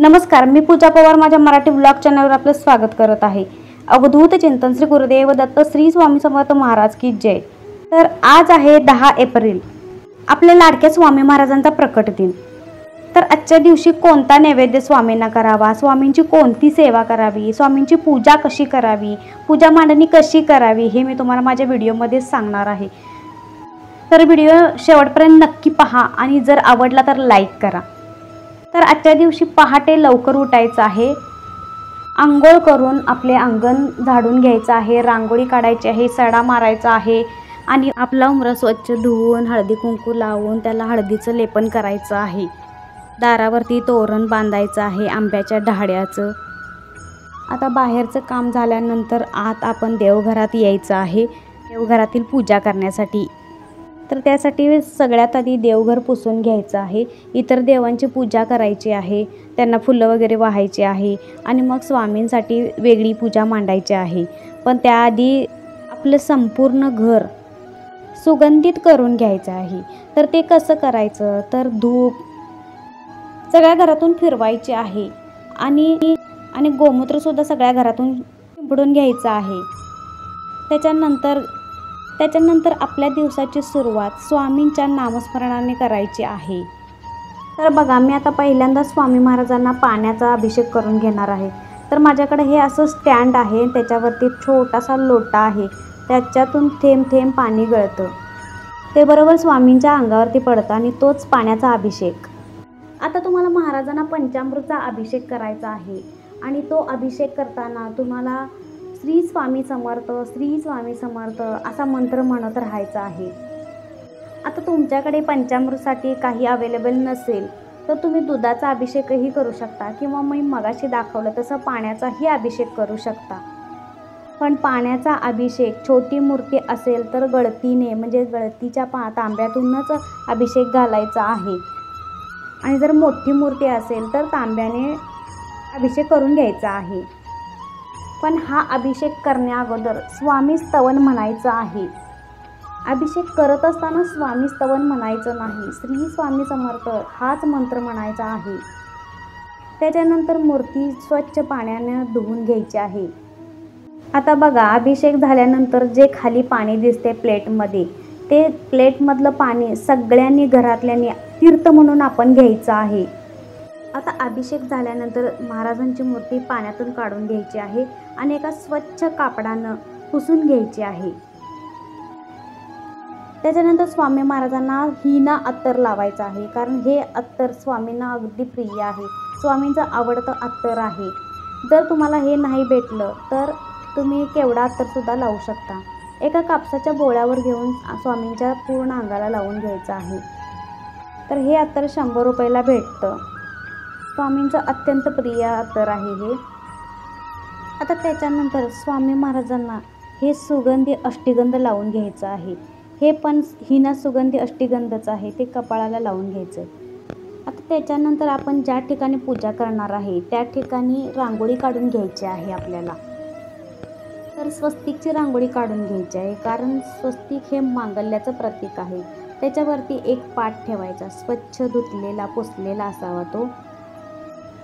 नमस्कार, मी पूजा पवार माझ्या मराठी ब्लॉग चॅनलवर आपलं स्वागत करत आहे। अवधूत चिंतन श्री गुरुदेव दत्त श्री स्वामी समर्थ महाराज की जय। तर आज आहे 10 एप्रिल, आपल्या लाडक्या स्वामी महाराजांचा प्रकट दिन। तर आजच्या दिवशी कोणता नैवेद्य स्वामींना करावा, स्वामींची कोणती सेवा करावी, स्वामींची पूजा कशी करावी, पूजा मांडणी कशी करावी, हे मी तुम्हाला माझ्या व्हिडिओमध्ये सांगणार आहे। तर व्हिडिओ शेवटपर्यंत नक्की पहा आणि जर आवडला तर लाईक करा। तर आजच्या दिवशी पहाटे लवकर उठायचं आहे, आंघोळ करून आपले अंगण झाडून घ्यायचं आहे, रांगोळी काढायची आहे, सडा मारायचा आहे आणि आपला उंबरा स्वच्छ धुवून हळदी कुंकू लावून त्याला हळदीचं लेपन करायचं आहे। दारावरती तोरण बांधायचं आहे आंब्याच्या डहाळ्याचं। आता बाहेरचं काम झाल्यानंतर आत आपण देवघरात यायचं आहे देवघरातील पूजा करण्यासाठी। तर त्यासाठी सगळ्यात आधी देवघर पुसून घ्यायचं आहे, इतर देवांची पूजा करायची आहे, त्यांना फुलं वगैरे वाहायची आहे आणि मग स्वामींसाठी वेगळी पूजा मांडायची आहे। पण त्याआधी आपलं संपूर्ण घर सुगंधित करून घ्यायचं आहे। तर ते कसं करायचं, तर धूप सगळ्या घरातून फिरवायचे आहे आणि गोमूत्रसुद्धा सगळ्या घरातून शिंपडून घ्यायचं आहे। त्याच्यानंतर आपल्या दिवसाची सुरुवात स्वामींच्या नामस्मरणाने करायची आहे। तर बघा, मी आता पहिल्यांदा स्वामी महाराजांना पाण्याचा अभिषेक करून घेणार आहे। तर माझ्याकडे हे असं स्टँड आहे, त्याच्यावरती छोटासा लोटा आहे, त्याच्यातून थेंब थेंब पाणी गळतं, ते बरोबर स्वामींच्या अंगावरती पडतं आणि तोच पाण्याचा अभिषेक। आता तुम्हाला महाराजांना पंचामृतचा अभिषेक करायचा आहे आणि तो अभिषेक करताना तुम्हाला श्री स्वामी समर्थ श्री स्वामी समर्थ असा मंत्र म्हणत राहायचा आहे। आता तुमच्याकडे पंचामृतसाठी काही अवेलेबल नसेल तर तुम्ही दुधाचा अभिषेकही करू शकता किंवा मी मगाशी दाखवलं तसं पाण्याचाही अभिषेक करू शकता। पण पाण्याचा अभिषेक छोटी मूर्ती असेल तर गळतीने म्हणजे गळतीच्या तांब्यातूनच अभिषेक घालायचा आहे आणि जर मोठी मूर्ती असेल तर तांब्याने अभिषेक करून घ्यायचा आहे। पण हा अभिषेक करण्या अगोदर स्वामी स्तवन म्हणायचं आहे। अभिषेक करत असताना स्वामी स्तवन म्हणायचं नाही, श्री स्वामी समर्थ हाच मंत्र म्हणायचा आहे। त्याच्यानंतर मूर्ती स्वच्छ पाण्याने धुवून घ्यायची आहे। आता बघा, अभिषेक झाल्यानंतर जे खाली पाणी दिसते प्लेटमध्ये, ते प्लेटमधलं पाणी सगळ्यांनी घरातल्यांनी तीर्थ म्हणून आपण घ्यायचं आहे। आता अभिषेक झाल्यानंतर महाराजांची मूर्ती पाण्यातून काढून घ्यायची आहे आणि एका स्वच्छ कापडानं पुसून घ्यायची आहे। त्याच्यानंतर स्वामी महाराजांना हिना अत्तर लावायचं आहे, कारण हे अत्तर स्वामींना अगदी प्रिय आहे, स्वामींचं आवडतं अत्तर आहे। जर तुम्हाला हे नाही भेटलं तर तुम्ही केवढा अत्तरसुद्धा लावू शकता। एका कापसाच्या बोळ्यावर घेऊन स्वामींच्या पूर्ण अंगाला लावून घ्यायचं आहे। तर हे अत्तर 100 रुपयाला भेटतं, स्वामींचं अत्यंत प्रिय अत्तर आहे हे। आता त्याच्यानंतर स्वामी महाराजांना हे सुगंधी अष्टगंध लावून घ्यायचं आहे, हे पण हिना सुगंधी अष्टगंधच आहे, ते कपाळाला लावून घ्यायचं। आता त्याच्यानंतर आपण ज्या ठिकाणी पूजा करणार आहे त्या ठिकाणी रांगोळी काढून घ्यायची आहे आपल्याला। तर स्वस्तिकची रांगोळी काढून घ्यायची आहे, कारण स्वस्तिक हे मांगल्याचं प्रतीक आहे। त्याच्यावरती एक पाट ठेवायचा, स्वच्छ धुतलेला पुसलेला असावा तो।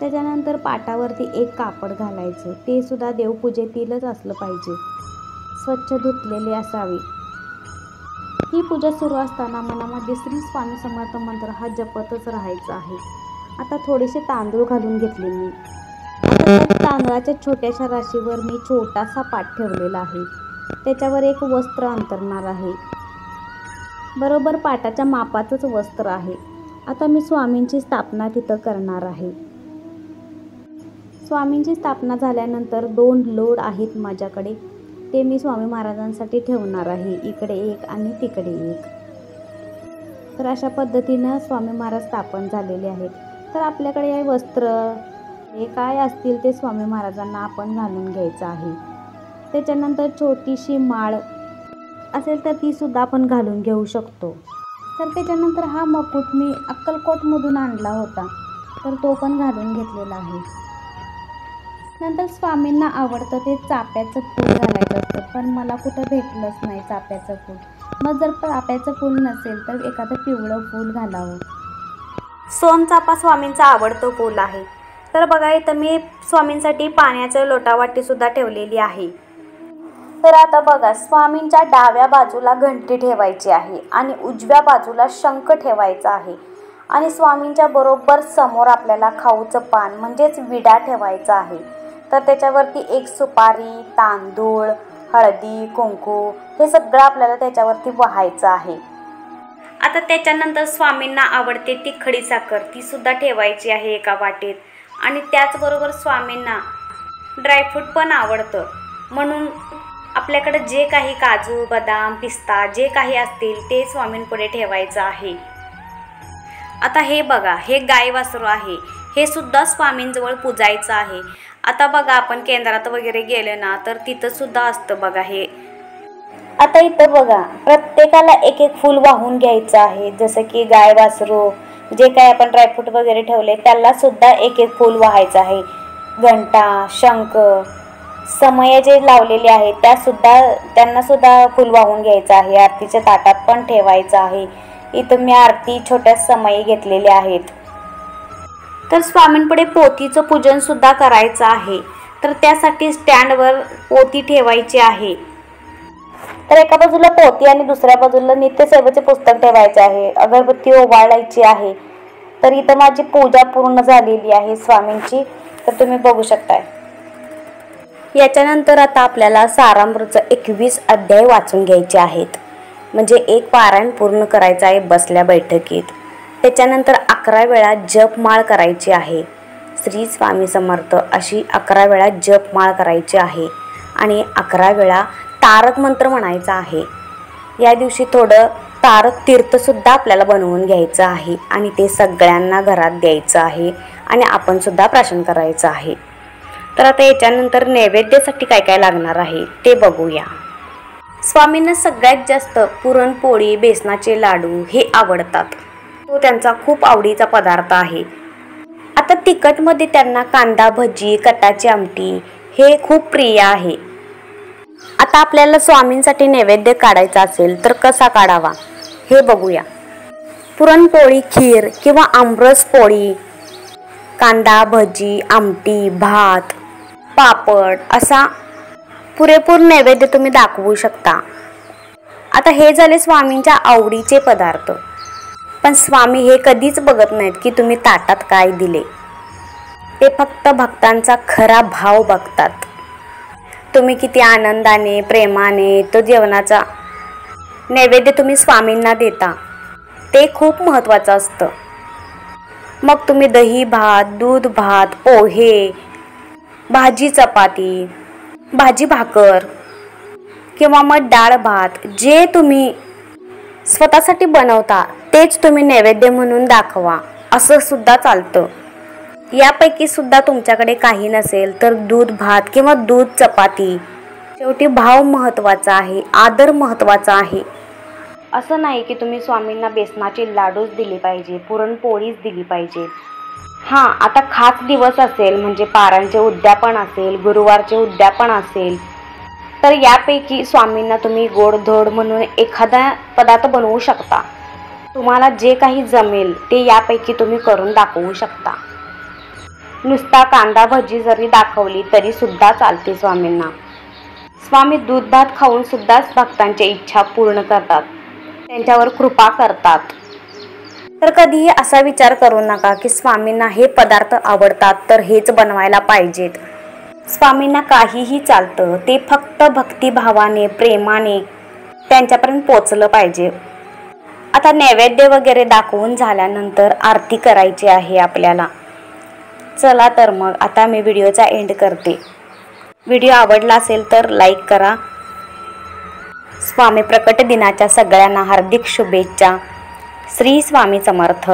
त्याच्यानंतर पाटावरती एक कापड घालायचं, ते सुद्धा देवपूजेतीलच असलं पाहिजे, स्वच्छ धुतलेले असावे। ही पूजा सुरू असताना मनामध्ये श्री स्वामी समर्थ मंत्र हा जपतच राहायचा आहे। आता थोडेसे तांदूळ घालून घेतले मी। आता त्या तांदळाच्या छोट्याशा राशीवर मी छोटासा पाट ठेवलेला आहे, त्याच्यावर एक वस्त्र अंतरणार आहे, बरोबर पाटाच्या मापाचंच वस्त्र आहे। आता मी स्वामींची स्थापना तिथं करणार आहे। स्वामींची स्थापना झाल्यानंतर 2 लोड आहेत माझ्याकडे, ते मी स्वामी महाराजांसाठी ठेवणार आहे, इकडे एक आणि तिकडे एक। तर अशा पद्धतीनं स्वामी महाराज स्थापन झालेले आहेत। तर आपल्याकडे हे वस्त्र हे काय असतील ते स्वामी महाराजांना आपण घालून घ्यायचं आहे। त्याच्यानंतर छोटीशी माळ असेल तर ती सुद्धा आपण घालून घेऊ शकतो। तर त्याच्यानंतर हा मुकुट मी अक्कलकोटमधून आणला होता, तर तो पण घालून घेतलेला आहे। नंतर स्वामींना आवडतं ते चाफ्याचं फूल घालायचं असतं, पण मला कुठं भेटलंच नाही चाफ्याचं फूल। मग जर चाफ्याचं फूल नसेल तर एखादं पिवळं फूल घालावं। सोनचाफा स्वामींचा आवडतं फूल आहे। तर बघा इथं मी स्वामींसाठी पाण्याचं लोटावाटीसुद्धा ठेवलेली आहे। तर आता बघा स्वामींच्या डाव्या बाजूला घंटी ठेवायची आहे आणि उजव्या बाजूला शंख ठेवायचा आहे आणि स्वामींच्या बरोबर समोर आपल्याला खाऊचं पान म्हणजेच विडा ठेवायचा आहे। तर त्याच्यावरती एक सुपारी, तांदूळ, हळदी, कुंकू हे सगळं आपल्याला त्याच्यावरती वाहायचं आहे। आता त्याच्यानंतर स्वामींना आवडते ती खडीसाखर ती सुद्धा ठेवायची आहे एका वाटीत आणि त्याचबरोबर स्वामींना ड्रायफ्रूट पण आवडतं म्हणून आपल्याकडे जे काही काजू, बदाम, पिस्ता जे काही असतील ते स्वामींपुढे ठेवायचं आहे। आता हे बघा हे गाय वासरू आहे, हे सुद्धा स्वामींजवळ पूजायचं आहे। आता बघा आपण केंद्रात वगैरे गेले ना तर तिथं सुद्धा असतं बघा हे। आता इथं बघा प्रत्येकाला एक एक फूल वाहून घ्यायचं आहे, जसं की गाय वासरू जे काही आपण ड्रायफ्रूट वगैरे ठेवले त्याला सुद्धा एक एक फूल वाहायचं आहे। घंटा, शंख, समय जे लावलेले आहेत त्यांना सुद्धा फूल वाहून घ्यायचं आहे। आरतीच्या ताटात पण ठेवायचं आहे। इथं मी आरती छोट्या समयी घेतलेल्या आहेत। तर स्वामींपुढे पोथीचं पूजन सुद्धा करायचं आहे, तर त्यासाठी स्टँडवर पोथी ठेवायची आहे। तर एका बाजूला पोथी आणि दुसऱ्या बाजूला नित्यसेवेचे पुस्तक ठेवायचे आहे। अगरबत्ती ओवाळायची आहे। तर इथं माझी पूजा पूर्ण झालेली आहे स्वामींची, तर तुम्ही बघू शकताय। याच्यानंतर आता आपल्याला सारामृतचे 21 अध्याय वाचून घ्यायचे आहेत, म्हणजे एक पारायण पूर्ण करायचं आहे बसल्या बैठकीत। त्याच्यानंतर 11 वेळा जपमाळ करायची आहे, श्री स्वामी समर्थ अशी 11 वेळा जपमाळ करायची आहे आणि 11 वेळा तारक मंत्र म्हणायचा आहे। या दिवशी थोडं तारक तीर्थसुद्धा आपल्याला बनवून घ्यायचं आहे आणि ते सगळ्यांना घरात द्यायचं आहे आणि आपण सुद्धा प्राशन करायचं आहे। तर आता याच्यानंतर नैवेद्यासाठी काय काय लागणार आहे ते बघूया। स्वामींना सगळ्यात जास्त पुरणपोळी, बेसनाचे लाडू हे आवडतात, तो त्यांचा खूप आवडीचा पदार्थ आहे। आता तिखटमध्ये त्यांना कांदा भजी, कटाची आमटी हे खूप प्रिय आहे। आता आपल्याला स्वामींसाठी नैवेद्य काढायचा असेल तर कसा काढावा हे बघूया। पुरणपोळी, खीर किंवा आमरस पोळी, कांदा भजी, आमटी, भात, पापड असा पुरेपूर नैवेद्य तुम्ही दाखवू शकता। आता हे झाले स्वामींच्या आवडीचे पदार्थ, पण स्वामी हे कधीच बघत नाहीत की तुम्ही ताटात काय दिले, ते फक्त भक्तांचा खरा भाव बघतात। तुम्ही किती आनंदाने, प्रेमाने तो जेवणाचा नैवेद्य तुम्ही स्वामींना देता ते खूप महत्त्वाचं असतं। मग तुम्ही दही भात, दूध भात, पोहे, भाजी चपाती, भाजी भाकर किंवा मग डाळ भात जे तुम्ही स्वतःसाठी बनवता तेच तुम्ही नैवेद्य म्हणून दाखवा, असं सुद्धा चालतं। यापैकी सुद्धा तुमच्याकडे काही नसेल तर दूध भात किंवा दूध चपाती, शेवटी भाव महत्त्वाचा आहे, आदर महत्त्वाचा आहे। असं नाही की तुम्ही स्वामींना बेसनाचे लाडूच दिले पाहिजे, पुरणपोळीच दिली पाहिजे। हां, आता खास दिवस असेल म्हणजे पारायणचे उद्यापन असेल, गुरुवारचे उद्यापन असेल तर यापैकी स्वामींना तुम्ही गोडधोड म्हणून एखादा पदार्थ बनवू शकता। तुम्हाला जे काही जमेल ते यापैकी तुम्ही करून दाखवू शकता। नुसता कांदा भजी जरी दाखवली तरी सुद्धा चालते स्वामींना। स्वामी दूध भात खाऊन सुद्धा भक्तांच्या इच्छा पूर्ण करतात, त्यांच्यावर कृपा करतात। तर कधीही असा विचार करू नका की स्वामींना हे पदार्थ आवडतात तर हेच बनवायला पाहिजेत। स्वामींना काहीही चालतं, ते फक्त भक्तिभावाने, प्रेमाने त्यांच्यापर्यंत पोचलं पाहिजे। आता नैवेद्य वगैरे दाखवून झाल्यानंतर आरती करायची आहे आपल्याला। चला तर मग आता मी व्हिडिओचा एंड करते। व्हिडिओ आवडला असेल तर लाईक करा। स्वामी प्रकट दिनाच्या सगळ्यांना हार्दिक शुभेच्छा। श्री स्वामी समर्थ।